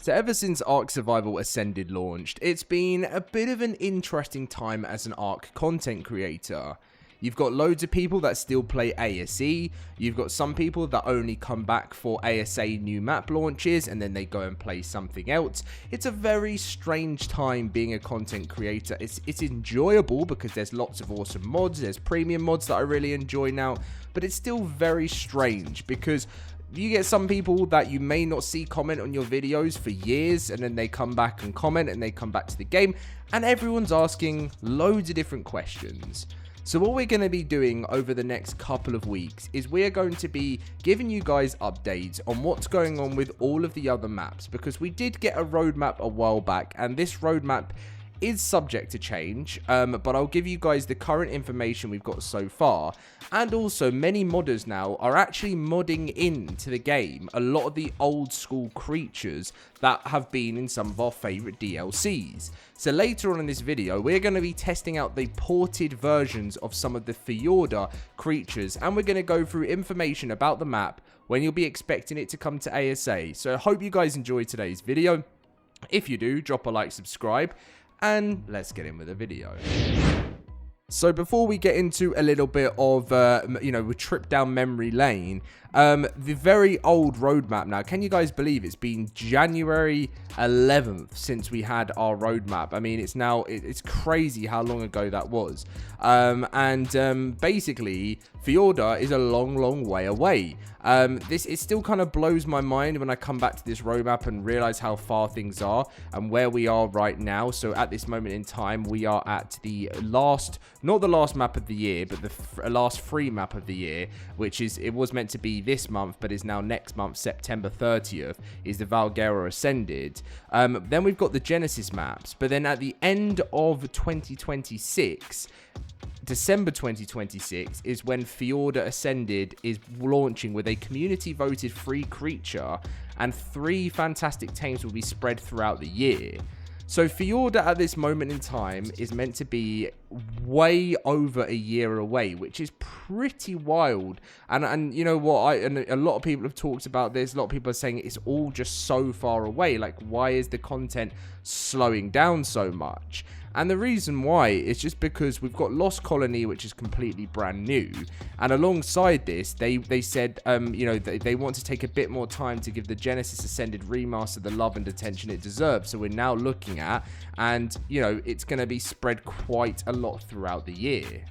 So ever since ARK Survival Ascended launched, it's been a bit of an interesting time as an ARK content creator. You've got loads of people that still play ASE, you've got some people that only come back for ASA new map launches and then they go and play something else. It's a very strange time being a content creator. It's enjoyable because there's lots of awesome mods, there's premium mods that I really enjoy now, but it's still very strange because you get some people that you may not see comment on your videos for years, and then they come back and comment and they come back to the game and everyone's asking loads of different questions. So what we're going to be doing over the next couple of weeks is we're going to be giving you guys updates on what's going on with all of the other maps, because we did get a roadmap a while back and this roadmap is subject to change, but I'll give you guys the current information we've got so far. And also, many modders now are actually modding into the game a lot of the old school creatures that have been in some of our favorite DLCs. So later on in this video, we're going to be testing out the ported versions of some of the Fjordur creatures, and we're going to go through information about the map, when you'll be expecting it to come to ASA. So I hope you guys enjoyed today's video. If you do, drop a like, subscribe, and let's get in with the video. So before we get into a little bit of, we trip down memory lane, the very old roadmap now, can you guys believe it's been January 11th since we had our roadmap? I mean, it's crazy how long ago that was. Basically, Fjordur is a long way away. It still kind of blows my mind when I come back to this roadmap and realize how far things are and where we are right now. So at this moment in time, we are at the last, not the last map of the year, but the last free map of the year, which is, it was meant to be this month, but is now next month, September 30th, is the Valguero Ascended. Then we've got the Genesis maps, but then at the end of 2026, December 2026 is when Fjordur Ascended is launching with a community voted free creature, and 3 fantastic tames will be spread throughout the year. So Fjordur at this moment in time is meant to be way over a year away, which is pretty wild. And you know what, and a lot of people have talked about this. A lot of people are saying it's all just so far away. Like, why is the content slowing down so much? And the reason why is just because we've got Lost Colony, which is completely brand new. And alongside this, they said, they want to take a bit more time to give the Genesis Ascended remaster the love and attention it deserves. So we're now looking at, and, it's going to be spread quite a lot throughout the year.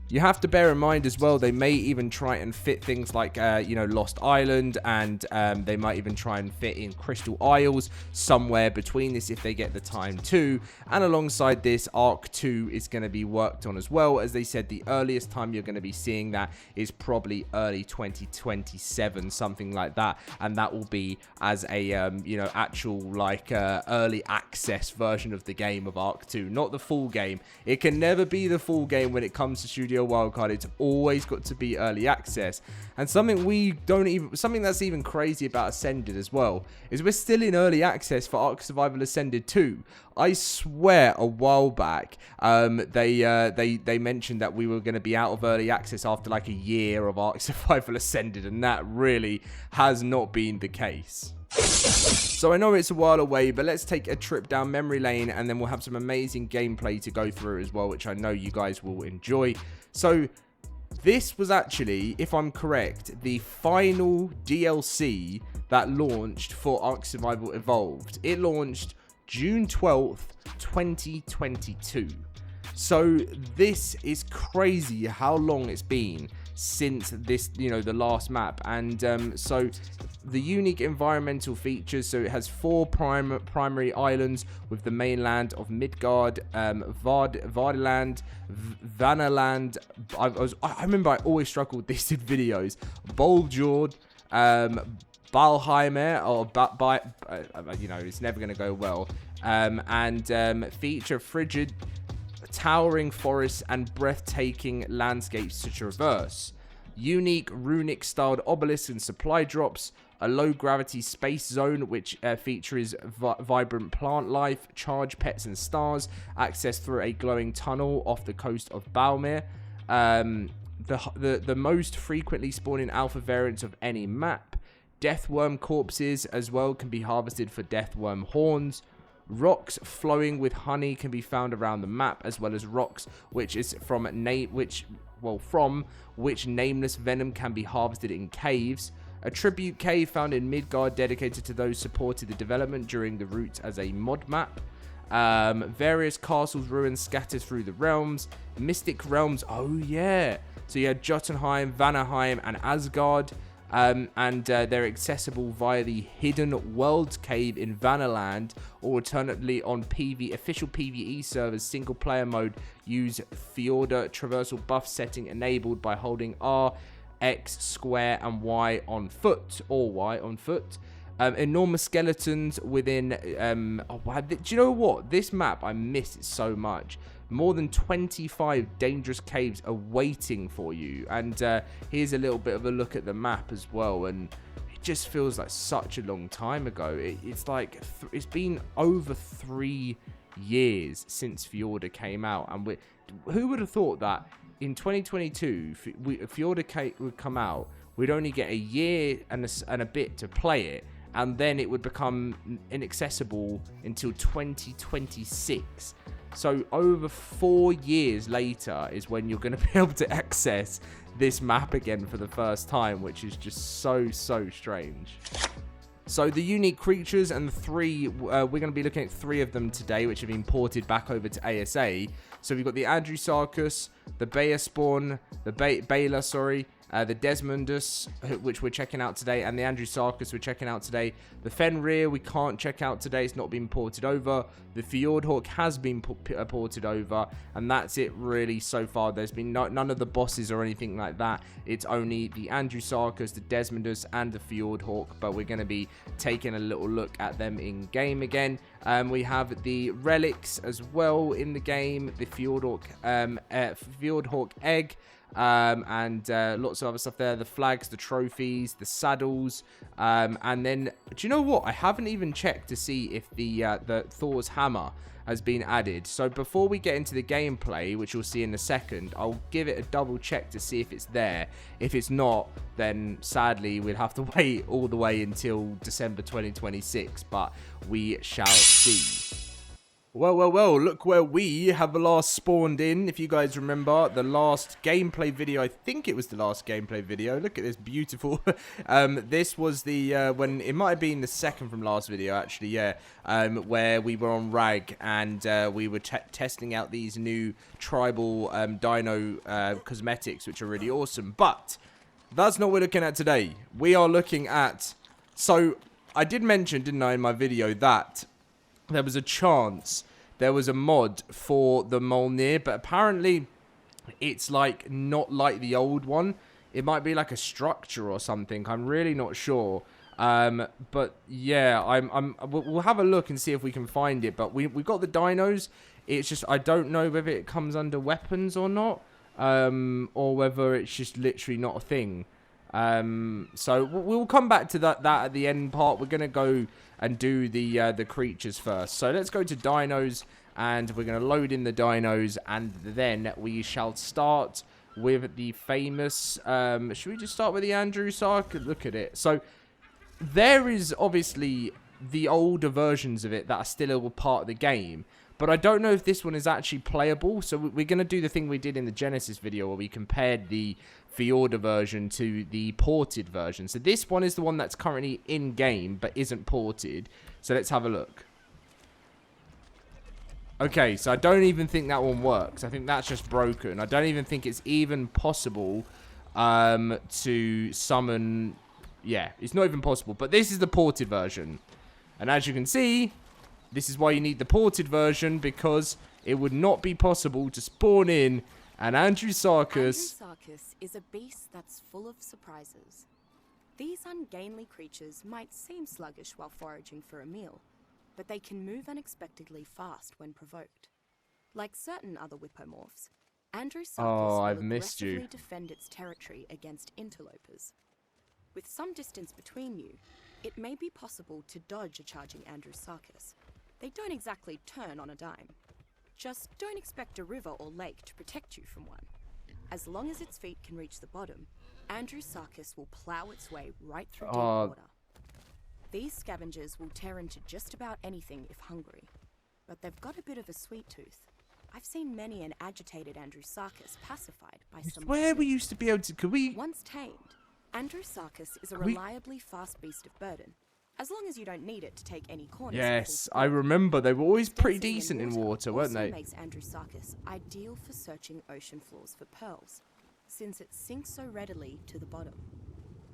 You have to bear in mind as well, they may even try and fit things like, Lost Island, and they might even try and fit in Crystal Isles somewhere between this if they get the time to. And alongside this, ARK 2 is going to be worked on as well. As they said, the earliest time you're going to be seeing that is probably early 2027, something like that. And that will be as a, actual early access version of the game of ARK 2, not the full game. It can never be the full game when it comes to Studio Wildcard. It's always got to be early access. And something that's even crazy about Ascended as well is we're still in early access for ARK Survival Ascended 2. I swear a while back they mentioned that we were going to be out of early access after like a year of ARK Survival Ascended, and that really has not been the case. So I know it's a while away, but let's take a trip down memory lane, and then we'll have some amazing gameplay to go through as well, which I know you guys will enjoy. So this was actually, if I'm correct, the final DLC that launched for ARK Survival Evolved. It launched June 12th, 2022. So this is crazy how long it's been since this, the last map. And so the unique environmental features, so it has 4 primary islands with the mainland of Midgard, Vardeland, Vanaland. I remember I always struggled with this in videos. Boljord, Balheimer, or it's never going to go well. And feature frigid, towering forests and breathtaking landscapes to traverse. Unique runic-styled obelisks and supply drops. A low-gravity space zone, which features vibrant plant life, charged pets and stars. Access through a glowing tunnel off the coast of Biomes. The most frequently spawning alpha variants of any map. Deathworm corpses as well can be harvested for deathworm horns. Rocks flowing with honey can be found around the map, as well as rocks from which nameless venom can be harvested in caves. A tribute cave found in Midgard dedicated to those supported the development during the route as a mod map. Various castles, ruins scattered through the realms. Mystic realms, oh yeah. So you had Jotunheim, Vanaheim, and Asgard. They're accessible via the Hidden Worlds cave in Vanaland, or alternatively on official PvE servers. Single player mode use Fjordur traversal buff setting enabled by holding R, X, square, and Y on foot, or Y on foot. Enormous skeletons within. Do you know what? This map, I miss it so much. More than 25 dangerous caves are waiting for you. And here's a little bit of a look at the map as well. And it just feels like such a long time ago. It's like it's been over 3 years since Fjordur came out. And who would have thought that in 2022, Fjordur would come out, we'd only get a year and a bit to play it. And then it would become inaccessible until 2026. So over 4 years later is when you're going to be able to access this map again for the first time, which is just so strange. So the unique creatures and the three, we're going to be looking at 3 of them today, which have been ported back over to ASA. So we've got the Andrewsarchus, the Baerspawn, the Baela, the Desmondus, which we're checking out today, and the Andrewsarchus we're checking out today. The Fenrir we can't check out today, it's not been ported over. The Fjordhawk has been ported over, and that's it really so far. There's been none of the bosses or anything like that. It's only the Andrewsarchus, the Desmondus, and the Fjordhawk, but we're going to be taking a little look at them in game again. We have the relics as well in the game, the Fjordhawk egg, and lots of other stuff there, the flags, the trophies, the saddles, and then do you know what, I haven't even checked to see if the Thor's hammer has been added. So before we get into the gameplay, which you'll see in a second, I'll give it a double check to see if it's there. If it's not, then sadly we'll have to wait all the way until December 2026, but we shall see. Well, look where we have last spawned in. If you guys remember the last gameplay video, I think it was the last gameplay video. Look at this, beautiful. This was the, when it might have been the second from last video, actually, yeah. Where we were on Rag, and we were testing out these new tribal dino cosmetics, which are really awesome. But that's not what we're looking at today. We are looking at, so I did mention, didn't I, in my video, that there was a chance there was a mod for the Mjolnir, but apparently it's like not like the old one. It might be like a structure or something. I'm really not sure. But yeah, we'll have a look and see if we can find it. But we got the dinos. It's just I don't know whether it comes under weapons or not, or whether it's just literally not a thing. So we'll come back to that at the end part. We're gonna go and do the creatures first. So let's go to dinos, and we're gonna load in the dinos, and then we shall start with the famous. Should we just start with the Andrewsarchus? Look at it. So there is obviously the older versions of it that are still a part of the game. But I don't know if this one is actually playable. So we're going to do the thing we did in the Genesis video where we compared the Fjordur version to the ported version. So this one is the one that's currently in-game but isn't ported. So let's have a look. Okay, so I don't even think that one works. I think that's just broken. I don't even think it's even possible to summon... Yeah, it's not even possible. But this is the ported version. And as you can see... This is why you need the ported version, because it would not be possible to spawn in an Andrewsarchus. Andrewsarchus is a beast that's full of surprises. These ungainly creatures might seem sluggish while foraging for a meal, but they can move unexpectedly fast when provoked. Like certain other whippomorphs, Andrewsarchus will aggressively defend its territory against interlopers. With some distance between you, it may be possible to dodge a charging Andrewsarchus. They don't exactly turn on a dime. Just don't expect a river or lake to protect you from one. As long as its feet can reach the bottom, Andrewsarchus will plow its way right through deep water. These scavengers will tear into just about anything if hungry, but they've got a bit of a sweet tooth. I've seen many an agitated Andrewsarchus pacified by some. Where we used to be able to. Could we? Once tamed, Andrewsarchus is a reliably fast beast of burden, as long as you don't need it to take any corners. Yes, I remember they were always pretty decent in water, weren't they? Makes Andrewsarchus ideal for searching ocean floors for pearls, since it sinks so readily to the bottom.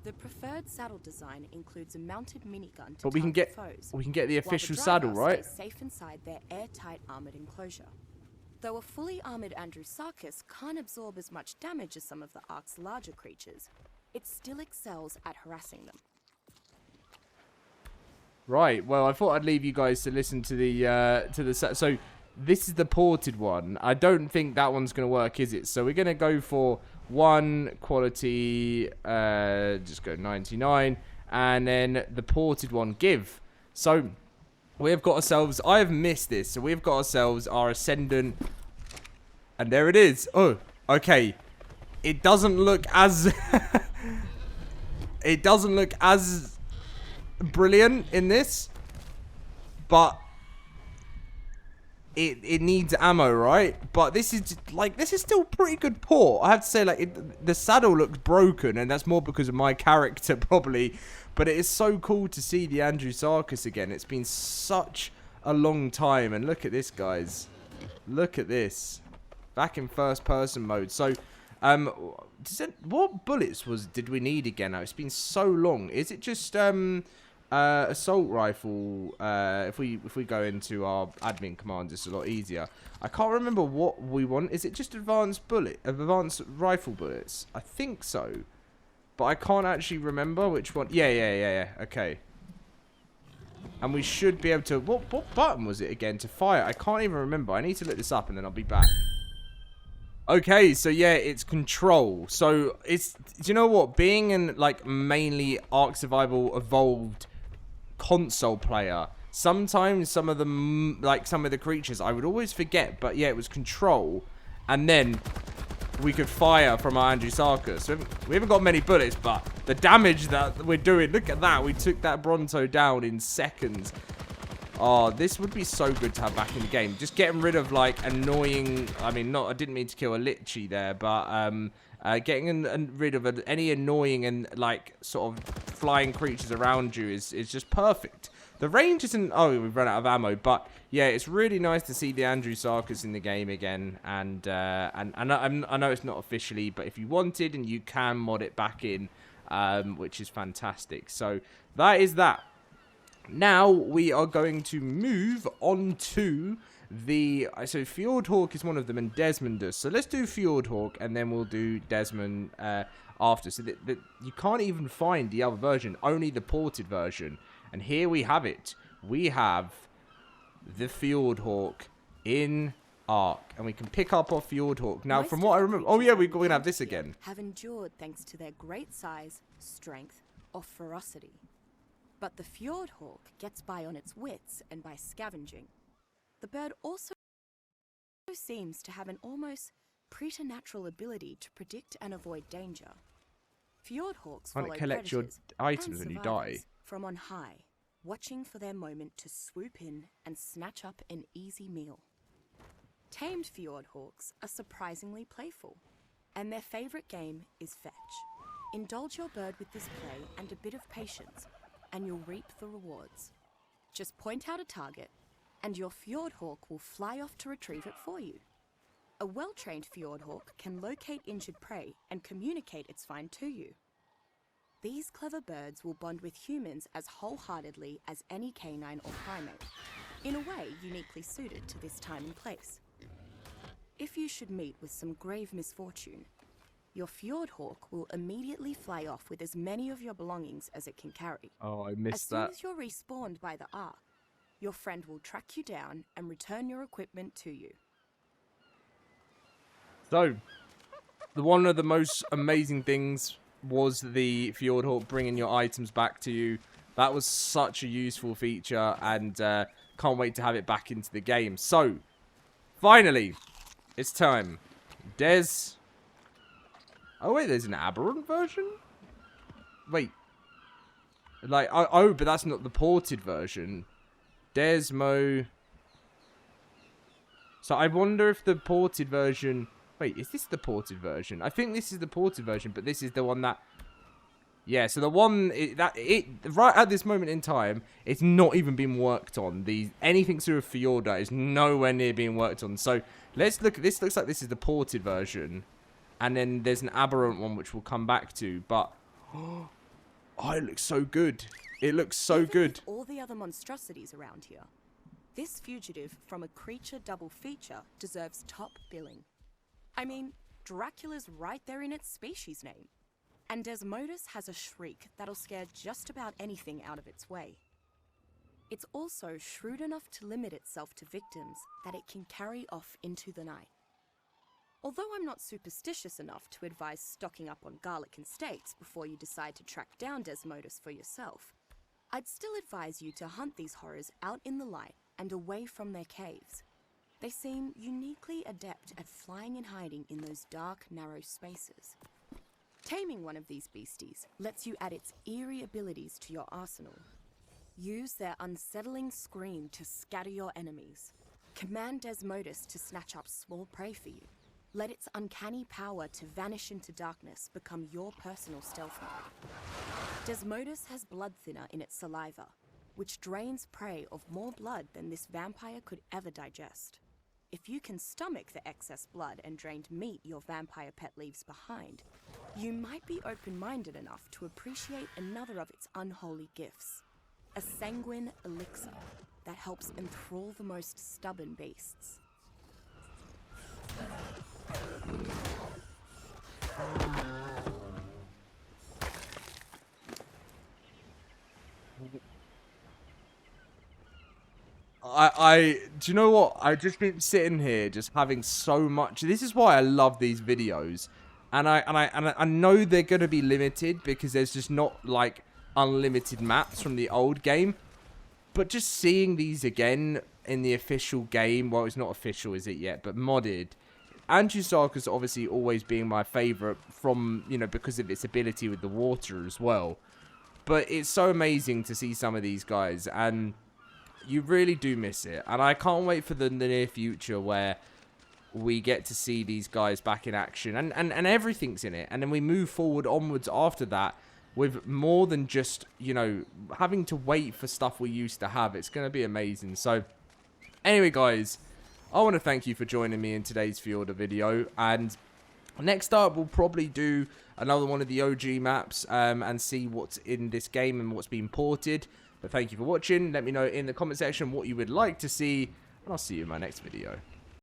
The preferred saddle design includes a mounted minigun to target foes. We can get the official while the saddle, driver right? stays safe inside their airtight armored enclosure. Though a fully armored Andrewsarchus can't absorb as much damage as some of the Ark's larger creatures, it still excels at harassing them. Right. Well, I thought I'd leave you guys to listen to the so this is the ported one. I don't think that one's going to work, is it? So we're going to go for one quality, just go 99, and then the ported one, give. So we've got ourselves, I have missed this, so we've got ourselves our Ascendant, and there it is. Oh, okay. It doesn't look as, it doesn't look as brilliant in this, but it needs ammo, right? But this is like, this is still pretty good port. I have to say, like, the saddle looks broken, and that's more because of my character probably. But it is so cool to see the Andrewsarchus again. It's been such a long time, and look at this, guys. Look at this, back in first person mode. So, what bullets did we need again? Now it's been so long. Is it just assault rifle? If we go into our admin commands, it's a lot easier. I can't remember what we want. Is it just advanced rifle bullets? I think so, but I can't actually remember which one. Yeah. Okay. And we should be able to. What button was it again to fire? I can't even remember. I need to look this up and then I'll be back. Okay, so yeah, it's control. So it's, do you know what? Being an like mainly Ark Survival Evolved console player, sometimes some of them, like some of the creatures, I would always forget. But yeah, it was control, and then we could fire from our Andrewsarchus. So we haven't got many bullets, but the damage that we're doing, look at that. We took that Bronto down in seconds. Oh, this would be so good to have back in the game. Just getting rid of, like, annoying... I mean, I didn't mean to kill a lichy there, but getting rid of any annoying and, like, sort of flying creatures around you is just perfect. The range isn't... Oh, we've run out of ammo, but, yeah, it's really nice to see the Andrewsarchus in the game again. And I know it's not officially, but if you wanted, and you can mod it back in, which is fantastic. So, that is that. Now we are going to move on to the... So Fjordhawk is one of them and Desmond does. So let's do Fjordhawk and then we'll do Desmond after. So you can't even find the other version, only the ported version. And here we have it. We have the Fjordhawk in Ark. And we can pick up our Fjordhawk. Now from what I remember... Oh yeah, we're going to have this again. Have endured thanks to their great size, strength, or ferocity. But the Fjordhawk gets by on its wits and by scavenging. The bird also seems to have an almost preternatural ability to predict and avoid danger. Fjordhawks follow collect your items when you die from on high, watching for their moment to swoop in and snatch up an easy meal. Tamed Fjordhawks are surprisingly playful, and their favorite game is fetch. Indulge your bird with this play and a bit of patience, and you'll reap the rewards. Just point out a target, and your Fjordhawk will fly off to retrieve it for you. A well-trained Fjordhawk can locate injured prey and communicate its find to you. These clever birds will bond with humans as wholeheartedly as any canine or primate, in a way uniquely suited to this time and place. If you should meet with some grave misfortune, your Fjordhawk will immediately fly off with as many of your belongings as it can carry. Oh, I missed that. As soon as you're respawned by the Ark, your friend will track you down and return your equipment to you. So, one of the most amazing things was the Fjordhawk bringing your items back to you. That was such a useful feature, and can't wait to have it back into the game. So, finally, it's time. Des... Oh, wait, there's an Aberration version? Wait. Like, oh, but that's not the ported version. Desmo. So I wonder if the ported version... Wait, is this the ported version? I think this is the ported version, but this is the one that... Yeah, so the one right at this moment in time, it's not even been worked on. Anything to do with Fjordur is nowhere near being worked on. So let's look. This looks like this is the ported version, and then there's an aberrant one which we'll come back to. But oh, it looks so good. It looks so good. With all the other monstrosities around here, this fugitive from a creature double feature deserves top billing. I mean, Dracula's right there in its species name. And Desmodus has a shriek that'll scare just about anything out of its way. It's also shrewd enough to limit itself to victims that it can carry off into the night. Although I'm not superstitious enough to advise stocking up on garlic and steaks before you decide to track down Desmodus for yourself, I'd still advise you to hunt these horrors out in the light and away from their caves. They seem uniquely adept at flying and hiding in those dark, narrow spaces. Taming one of these beasties lets you add its eerie abilities to your arsenal. Use their unsettling scream to scatter your enemies. Command Desmodus to snatch up small prey for you. Let its uncanny power to vanish into darkness become your personal stealth mode. Desmodus has blood thinner in its saliva, which drains prey of more blood than this vampire could ever digest. If you can stomach the excess blood and drained meat your vampire pet leaves behind, you might be open-minded enough to appreciate another of its unholy gifts, a sanguine elixir that helps enthrall the most stubborn beasts. Do you know what? I've just been sitting here just having so much. This is why I love these videos. And I know they're going to be limited because there's just not like unlimited maps from the old game. But just seeing these again in the official game, well, it's not official, is it yet? But modded. Anti-Sarkis obviously always being my favorite from, you know, because of its ability with the water as well. But it's so amazing to see some of these guys, and you really do miss it. And I can't wait for the near future where we get to see these guys back in action, and everything's in it. And then we move forward onwards after that with more than just, you know, having to wait for stuff we used to have. It's going to be amazing. So anyway, guys, I want to thank you for joining me in today's Fjordur video. And next up, we'll probably do another one of the OG maps and see what's in this game and what's been ported. But thank you for watching. Let me know in the comment section what you would like to see, and I'll see you in my next video.